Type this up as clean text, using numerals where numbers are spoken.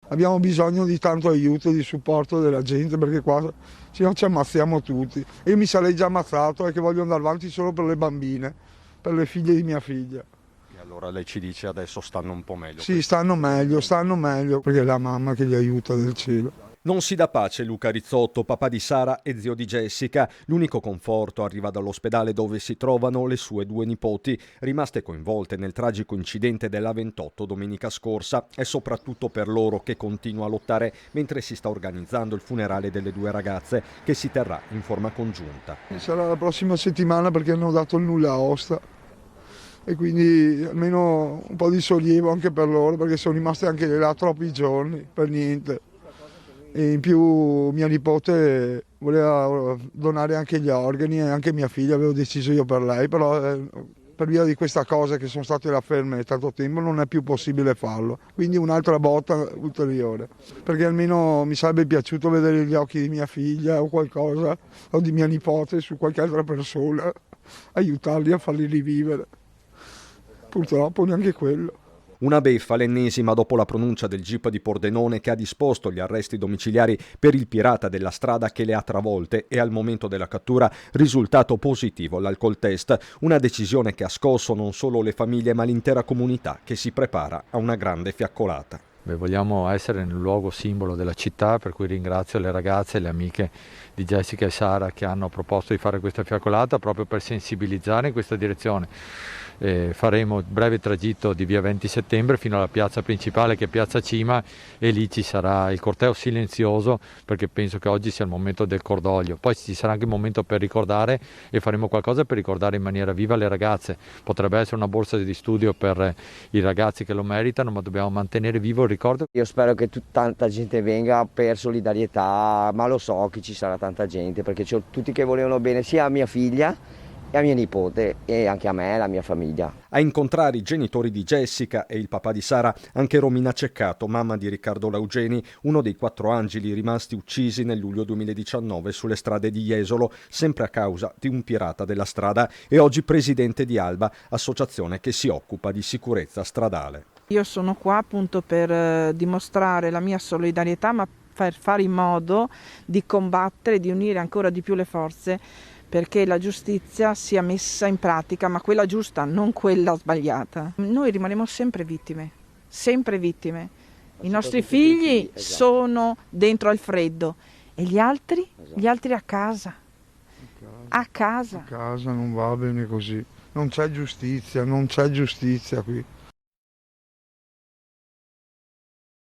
Abbiamo bisogno di tanto aiuto, di supporto della gente, perché qua se no ci ammazziamo tutti. Io mi sarei già ammazzato e che voglio andare avanti solo per le bambine, per le figlie di mia figlia. E allora lei ci dice adesso stanno un po' meglio. Sì, stanno meglio, perché è la mamma che li aiuta del cielo. Non si dà pace Luca Rizzotto, papà di Sara e zio di Jessica. L'unico conforto arriva dall'ospedale dove si trovano le sue due nipoti, rimaste coinvolte nel tragico incidente della 28 domenica scorsa. È soprattutto per loro che continua a lottare mentre si sta organizzando il funerale delle due ragazze, che si terrà in forma congiunta. Sarà la prossima settimana perché hanno dato il nulla osta e quindi almeno un po' di sollievo anche per loro, perché sono rimaste anche là troppi giorni per niente. E in più mia nipote voleva donare anche gli organi e anche mia figlia, avevo deciso io per lei, però per via di questa cosa che sono state là ferme tanto tempo non è più possibile farlo. Quindi un'altra botta ulteriore, perché almeno mi sarebbe piaciuto vedere gli occhi di mia figlia o qualcosa, o di mia nipote su qualche altra persona, aiutarli a farli rivivere. Purtroppo neanche quello. Una beffa, l'ennesima dopo la pronuncia del GIP di Pordenone che ha disposto gli arresti domiciliari per il pirata della strada che le ha travolte e al momento della cattura risultato positivo l'alcol test, una decisione che ha scosso non solo le famiglie ma l'intera comunità che si prepara a una grande fiaccolata. Vogliamo essere nel luogo simbolo della città, per cui ringrazio le ragazze e le amiche di Jessica e Sara che hanno proposto di fare questa fiaccolata proprio per sensibilizzare in questa direzione. Faremo il breve tragitto di via 20 settembre fino alla piazza principale che è piazza Cima, e lì ci sarà il corteo silenzioso, perché penso che oggi sia il momento del cordoglio. Poi ci sarà anche un momento per ricordare, e faremo qualcosa per ricordare in maniera viva le ragazze. Potrebbe essere una borsa di studio per i ragazzi che lo meritano, ma dobbiamo mantenere vivo il ricordo. Io spero che tanta gente venga per solidarietà, ma lo so che ci sarà tanta gente, perché c'ho tutti che volevano bene sia a mia figlia e a mia nipote e anche a me e alla mia famiglia. A incontrare i genitori di Jessica e il papà di Sara anche Romina Ceccato, mamma di Riccardo Laugeni, uno dei 4 angeli rimasti uccisi nel luglio 2019 sulle strade di Jesolo, sempre a causa di un pirata della strada, e oggi presidente di Alba, associazione che si occupa di sicurezza stradale. Io sono qua appunto per dimostrare la mia solidarietà, ma per fare in modo di combattere, di unire ancora di più le forze, perché la giustizia sia messa in pratica, ma quella giusta, non quella sbagliata. Noi rimarremo sempre vittime, sempre vittime. I nostri figli sono dentro al freddo e gli altri? Gli altri a casa. A casa. A casa non va bene così. Non c'è giustizia qui.